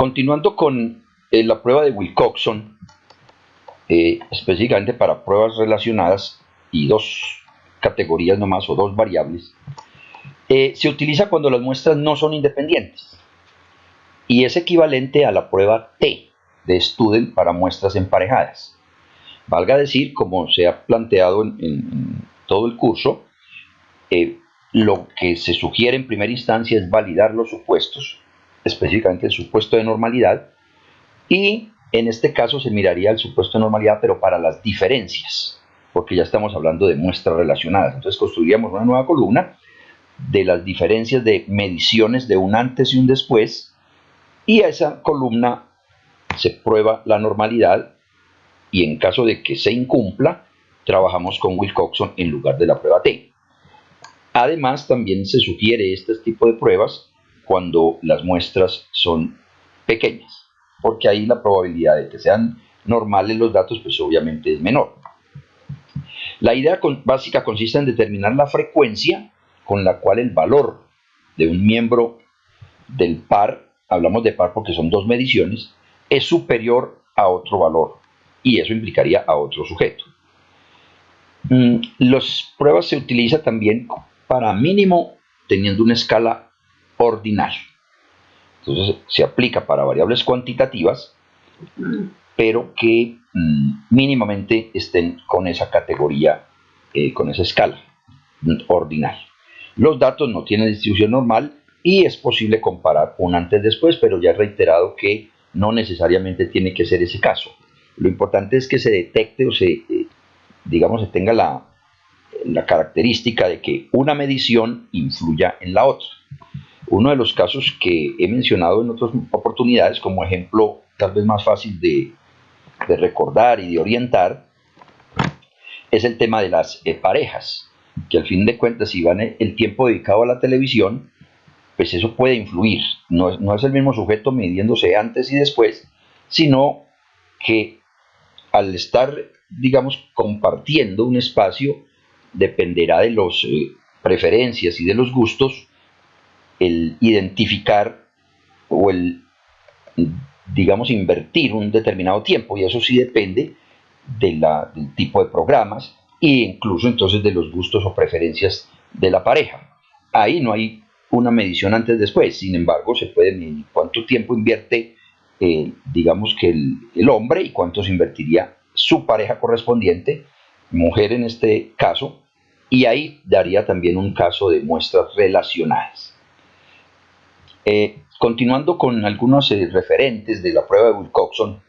Continuando con la prueba de Wilcoxon, específicamente para pruebas relacionadas y dos categorías nomás o dos variables, se utiliza cuando las muestras no son independientes y es equivalente a la prueba T de Student para muestras emparejadas. Valga decir, como se ha planteado en todo el curso, lo que se sugiere en primera instancia es validar los supuestos, específicamente el supuesto de normalidad, y en este caso se miraría el supuesto de normalidad, pero para las diferencias, porque ya estamos hablando de muestras relacionadas. Entonces construiríamos una nueva columna de las diferencias de mediciones de un antes y un después, y a esa columna se prueba la normalidad, y en caso de que se incumpla, trabajamos con Wilcoxon en lugar de la prueba T. Además, también se sugiere este tipo de pruebas cuando las muestras son pequeñas, porque ahí la probabilidad de que sean normales los datos, pues obviamente es menor. La idea básica consiste en determinar la frecuencia con la cual el valor de un miembro del par, hablamos de par porque son dos mediciones, es superior a otro valor, y eso implicaría a otro sujeto. Las pruebas se utilizan también para mínimo teniendo una escala ordinal. Entonces se aplica para variables cuantitativas, pero que mínimamente estén con esa categoría, con esa escala ordinal. Los datos no tienen distribución normal y es posible comparar un antes-después, pero ya he reiterado que no necesariamente tiene que ser ese caso. Lo importante es que se detecte o se tenga la característica de que una medición influya en la otra. Uno de los casos que he mencionado en otras oportunidades, como ejemplo tal vez más fácil de recordar y de orientar, es el tema de las parejas, que al fin de cuentas, si van el tiempo dedicado a la televisión, pues eso puede influir. No es el mismo sujeto midiéndose antes y después, sino que al estar, compartiendo un espacio, dependerá de las preferencias y de los gustos, el identificar o el, invertir un determinado tiempo, y eso sí depende del tipo de programas e incluso entonces de los gustos o preferencias de la pareja. Ahí no hay una medición antes-después, sin embargo se puede medir cuánto tiempo invierte el hombre y cuánto se invertiría su pareja correspondiente, mujer en este caso, y ahí daría también un caso de muestras relacionadas. Continuando con algunos referentes de la prueba de Wilcoxon,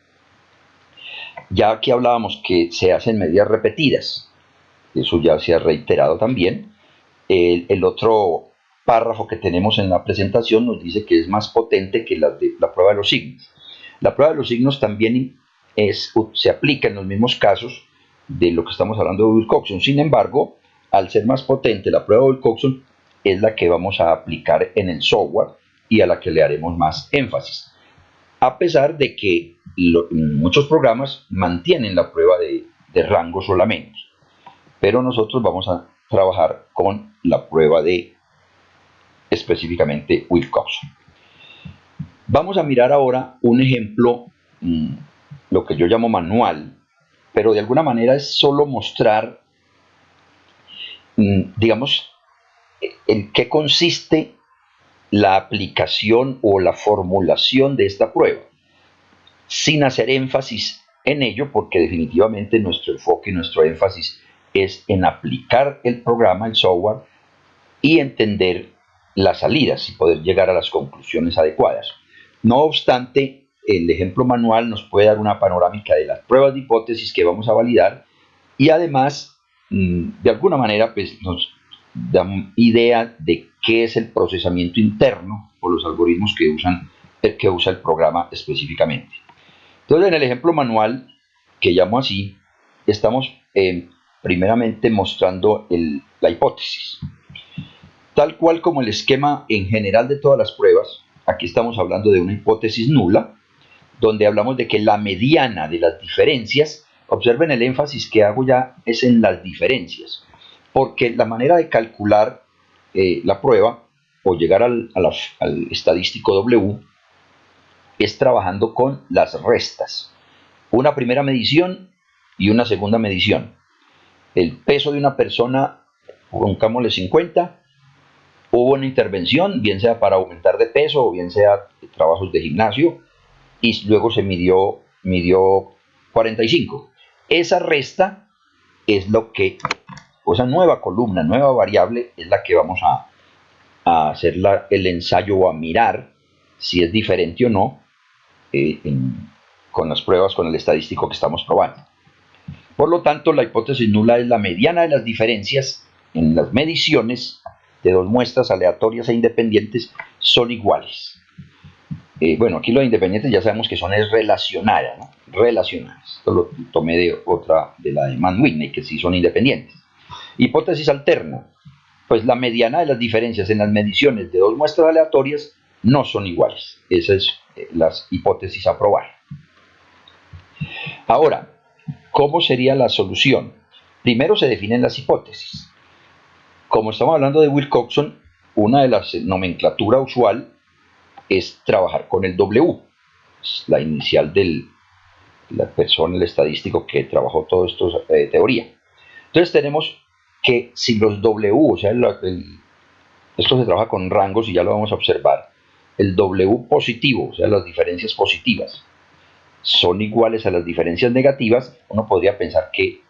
ya que hablábamos que se hacen medidas repetidas, eso ya se ha reiterado también. El otro párrafo que tenemos en la presentación nos dice que es más potente que la prueba de los signos. La prueba de los signos también se aplica en los mismos casos de lo que estamos hablando de Wilcoxon. Sin embargo, al ser más potente la prueba de Wilcoxon, es la que vamos a aplicar en el software y a la que le haremos más énfasis, a pesar de que muchos programas mantienen la prueba de rango solamente, pero nosotros vamos a trabajar con la prueba de específicamente Wilcoxon. Vamos a mirar ahora un ejemplo, lo que yo llamo manual, pero de alguna manera es solo mostrar, en qué consiste la aplicación o la formulación de esta prueba, sin hacer énfasis en ello, porque definitivamente nuestro enfoque y nuestro énfasis es en aplicar el programa, el software, y entender las salidas y poder llegar a las conclusiones adecuadas. No obstante, el ejemplo manual nos puede dar una panorámica de las pruebas de hipótesis que vamos a validar y además, de alguna manera, pues nos da idea de qué es el procesamiento interno o los algoritmos que usa el programa específicamente. Entonces, en el ejemplo manual, que llamo así, estamos primeramente mostrando la hipótesis. Tal cual como el esquema en general de todas las pruebas, aquí estamos hablando de una hipótesis nula, donde hablamos de que la mediana de las diferencias, observen el énfasis que hago ya es en las diferencias, porque la manera de calcular la prueba o llegar al estadístico W es trabajando con las restas. Una primera medición y una segunda medición. El peso de una persona, pongámosle 50, hubo una intervención, bien sea para aumentar de peso o bien sea trabajos de gimnasio, y luego se midió 45. Esa resta es lo que, o esa nueva columna, nueva variable, es la que vamos a hacer el ensayo o a mirar si es diferente o no con las pruebas, con el estadístico que estamos probando. Por lo tanto, la hipótesis nula es la mediana de las diferencias en las mediciones de dos muestras aleatorias e independientes son iguales. Bueno, aquí los independientes ya sabemos que son relacionadas, ¿no? Relacionadas. Esto lo tomé de otra, de la de Mann-Whitney, que sí son independientes. Hipótesis alterna. Pues la mediana de las diferencias en las mediciones de dos muestras aleatorias no son iguales. Esa es las hipótesis a probar. Ahora, ¿cómo sería la solución? Primero se definen las hipótesis. Como estamos hablando de Wilcoxon, una de las nomenclatura usual es trabajar con el W, es la inicial de la persona, el estadístico que trabajó todo esto de teoría. Entonces tenemos que si los W, o sea, esto se trabaja con rangos y ya lo vamos a observar, el W positivo, o sea, las diferencias positivas, son iguales a las diferencias negativas, uno podría pensar que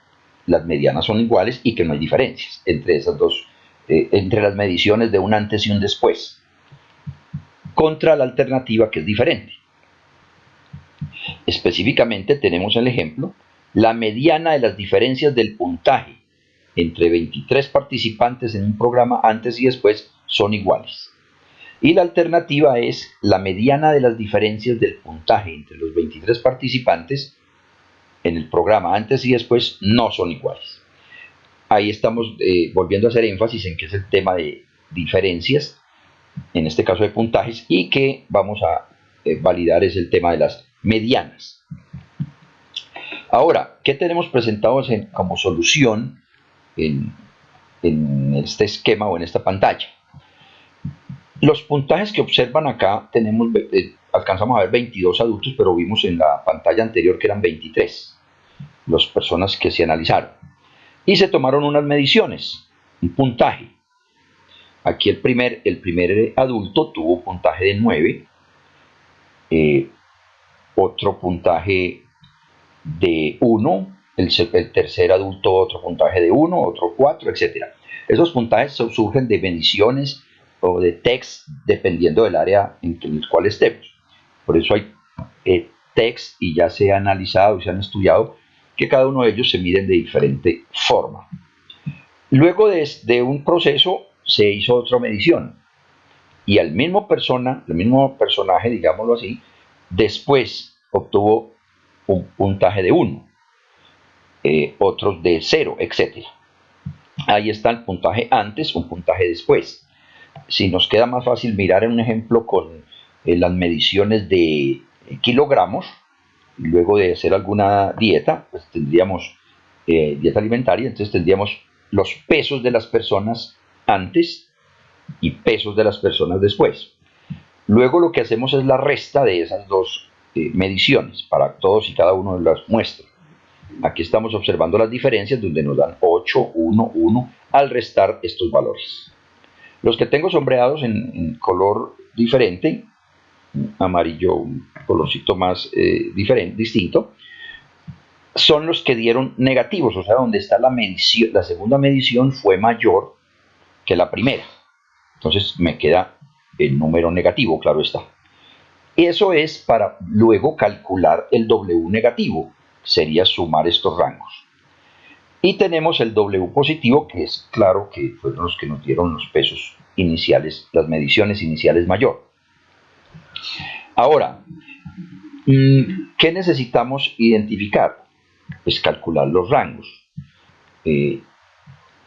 las medianas son iguales y que no hay diferencias entre esas dos, entre las mediciones de un antes y un después, contra la alternativa que es diferente. Específicamente tenemos el ejemplo, la mediana de las diferencias del puntaje entre 23 participantes en un programa antes y después son iguales. Y la alternativa es la mediana de las diferencias del puntaje entre los 23 participantes en el programa antes y después no son iguales. Ahí estamos volviendo a hacer énfasis en que es el tema de diferencias, en este caso de puntajes, y que vamos a validar es el tema de las medianas. Ahora, ¿qué tenemos presentados como solución en este esquema o en esta pantalla? Los puntajes que observan acá, alcanzamos a ver 22 adultos, pero vimos en la pantalla anterior que eran 23 las personas que se analizaron. Y se tomaron unas mediciones, un puntaje. Aquí el primer adulto tuvo un puntaje de 9, otro puntaje de 1, el tercer adulto otro puntaje de 1, otro 4, etc. Esos puntajes surgen de mediciones o de text dependiendo del área en el cual estemos. Por eso hay text y ya se ha analizado y se han estudiado que cada uno de ellos se miden de diferente forma. Luego de un proceso se hizo otra medición y el mismo personaje, digámoslo así, después obtuvo un puntaje de 1, otros de 0, etc. Ahí está el puntaje antes, un puntaje después. Si nos queda más fácil mirar en un ejemplo con las mediciones de kilogramos, luego de hacer alguna dieta, pues tendríamos dieta alimentaria, entonces tendríamos los pesos de las personas antes y pesos de las personas después. Luego lo que hacemos es la resta de esas dos mediciones para todos y cada uno de las muestras. Aquí estamos observando las diferencias donde nos dan 8, 1, 1 al restar estos valores. Los que tengo sombreados en color diferente, amarillo, un colorcito más distinto, son los que dieron negativos, o sea, donde está la segunda medición fue mayor que la primera. Entonces me queda el número negativo, claro está. Eso es para luego calcular el W negativo, sería sumar estos rangos. Y tenemos el W positivo, que es claro que fueron los que nos dieron los pesos iniciales, las mediciones iniciales mayor. Ahora, ¿qué necesitamos identificar? Pues calcular los rangos.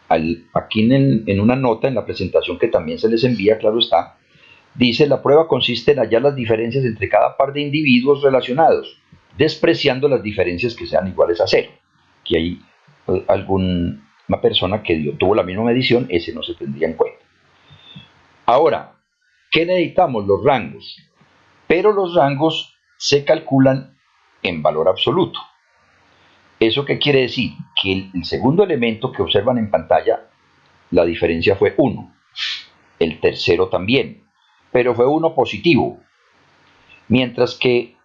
Aquí en una nota en la presentación que también se les envía, claro está, dice: la prueba consiste en hallar las diferencias entre cada par de individuos relacionados, despreciando las diferencias que sean iguales a 0. Que hay alguna persona que tuvo la misma medición, ese no se tendría en cuenta. Ahora, ¿qué necesitamos? Los rangos. Pero los rangos se calculan en valor absoluto. ¿Eso qué quiere decir? Que el segundo elemento que observan en pantalla, la diferencia fue 1. El tercero también, pero fue 1 positivo. Mientras que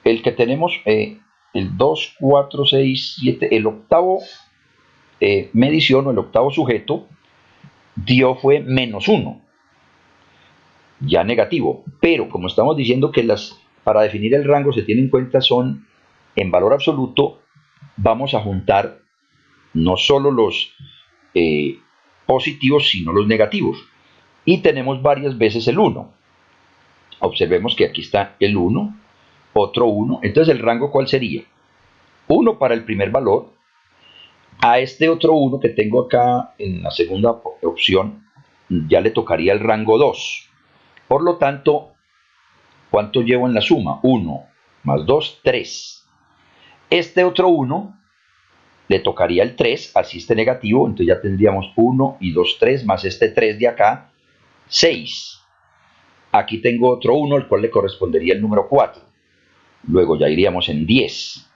el que tenemos, el 2, 4, 6, 7, el octavo medición o el octavo sujeto, dio fue -1, ya negativo. Pero como estamos diciendo que para definir el rango se tiene en cuenta son en valor absoluto, vamos a juntar no solo los positivos, sino los negativos. Y tenemos varias veces el 1. Observemos que aquí está el 1, otro 1. Entonces, ¿el rango cuál sería? 1 para el primer valor. A este otro 1 que tengo acá en la segunda opción, ya le tocaría el rango 2. Por lo tanto, ¿cuánto llevo en la suma? 1 más 2, 3. Este otro 1 le tocaría el 3, así esté negativo, entonces ya tendríamos 1 y 2, 3, más este 3 de acá, 6. Aquí tengo otro 1, al cual le correspondería el número 4. Luego ya iríamos en 10.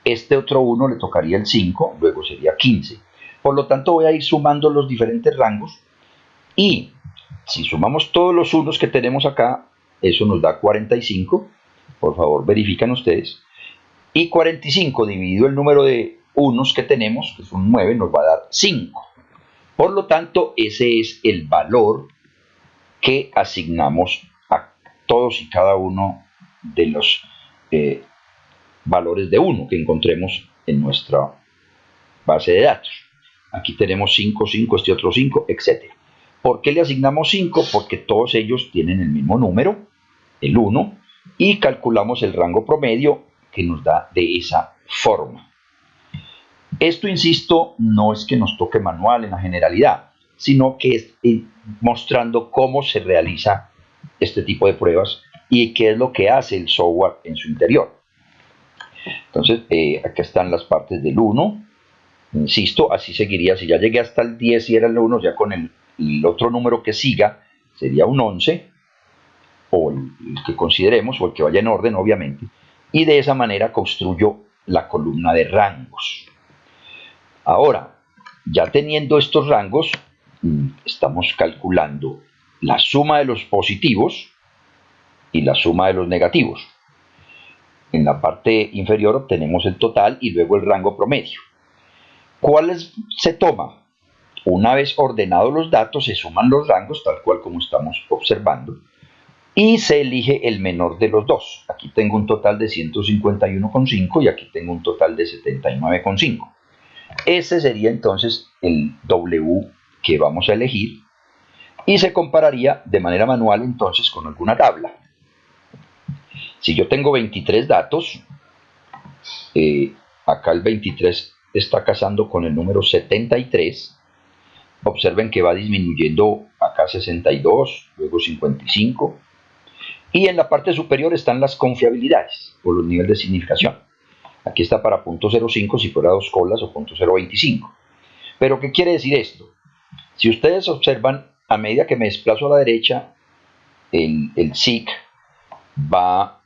Este otro 1 le tocaría el 5, luego sería 15. Por lo tanto, voy a ir sumando los diferentes rangos. Y si sumamos todos los unos que tenemos acá, eso nos da 45. Por favor, verifican ustedes. Y 45 dividido el número de unos que tenemos, que son 9, nos va a dar 5. Por lo tanto, ese es el valor que asignamos a todos y cada uno de los valores de 1 que encontremos en nuestra base de datos. Aquí tenemos 5, 5, este otro 5, etc. ¿Por qué le asignamos 5? Porque todos ellos tienen el mismo número, el 1, y calculamos el rango promedio que nos da de esa forma. Esto, insisto, no es que nos toque manual en la generalidad, sino que es mostrando cómo se realiza este tipo de pruebas y qué es lo que hace el software en su interior. Entonces, acá están las partes del 1. Insisto, así seguiría. Si ya llegué hasta el 10 y era el 1, ya con el otro número que siga sería un 11, o el que consideremos, o el que vaya en orden, obviamente. Y de esa manera construyo la columna de rangos. Ahora, ya teniendo estos rangos, estamos calculando la suma de los positivos y la suma de los negativos. En la parte inferior obtenemos el total y luego el rango promedio. ¿Cuáles se toma? Una vez ordenados los datos, se suman los rangos, tal cual como estamos observando, y se elige el menor de los dos. Aquí tengo un total de 151,5 y aquí tengo un total de 79,5. Ese sería entonces el W que vamos a elegir y se compararía de manera manual entonces con alguna tabla. Si yo tengo 23 datos, acá el 23 está casando con el número 73. Observen que va disminuyendo acá 62, luego 55. Y en la parte superior están las confiabilidades o los niveles de significación. Aquí está para .05 si fuera 2 colas o .025. Pero ¿qué quiere decir esto? Si ustedes observan, a medida que me desplazo a la derecha, el SIC va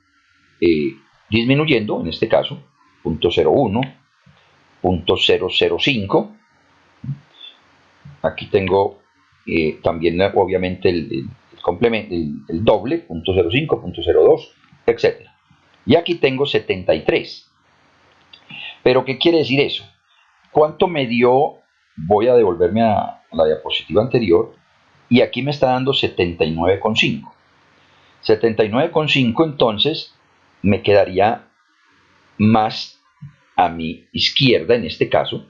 disminuyendo, en este caso, .01, .005. Aquí tengo también obviamente el doble, .05, .02, etc. Y aquí tengo 73. ¿Pero qué quiere decir eso? ¿Cuánto me dio? Voy a devolverme a la diapositiva anterior y aquí me está dando 79,5. 79,5, entonces me quedaría más a mi izquierda en este caso.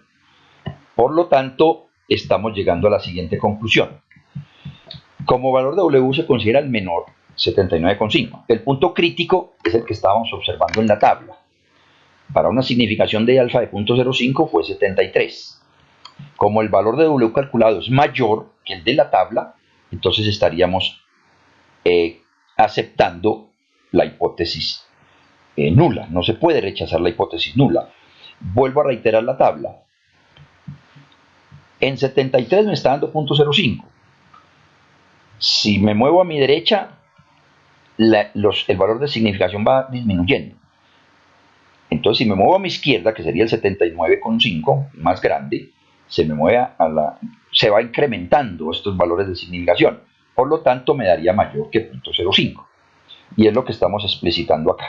Por lo tanto, estamos llegando a la siguiente conclusión. Como valor de W se considera el menor, 79,5. El punto crítico es el que estábamos observando en la tabla. Para una significación de alfa de .05 fue 73. Como el valor de W calculado es mayor que el de la tabla, entonces estaríamos aceptando la hipótesis nula. No se puede rechazar la hipótesis nula. Vuelvo a reiterar la tabla. En 73 me está dando .05. Si me muevo a mi derecha, el valor de significación va disminuyendo. Entonces, si me muevo a mi izquierda, que sería el 79,5, más grande, se va incrementando estos valores de significación. Por lo tanto, me daría mayor que 0.05. Y es lo que estamos explicitando acá.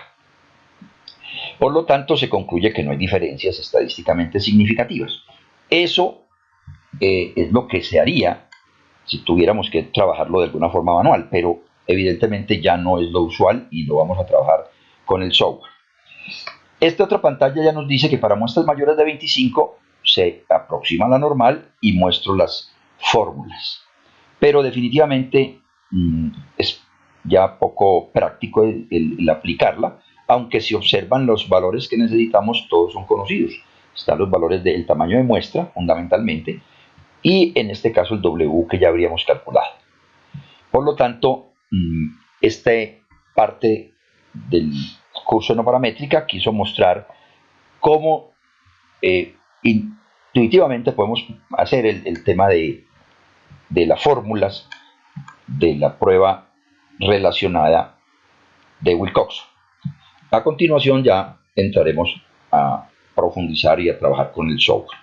Por lo tanto, se concluye que no hay diferencias estadísticamente significativas. Eso es lo que se haría si tuviéramos que trabajarlo de alguna forma manual, pero evidentemente ya no es lo usual y lo vamos a trabajar con el software. Esta otra pantalla ya nos dice que para muestras mayores de 25 se aproxima a la normal y muestro las fórmulas. Pero definitivamente es ya poco práctico el aplicarla, aunque si observan los valores que necesitamos, todos son conocidos. Están los valores del tamaño de muestra, fundamentalmente, y en este caso el W que ya habríamos calculado. Por lo tanto, esta parte del curso de no paramétrica quiso mostrar cómo intuitivamente podemos hacer el tema de las fórmulas de la prueba relacionada de Wilcox. A continuación ya entraremos a profundizar y a trabajar con el software.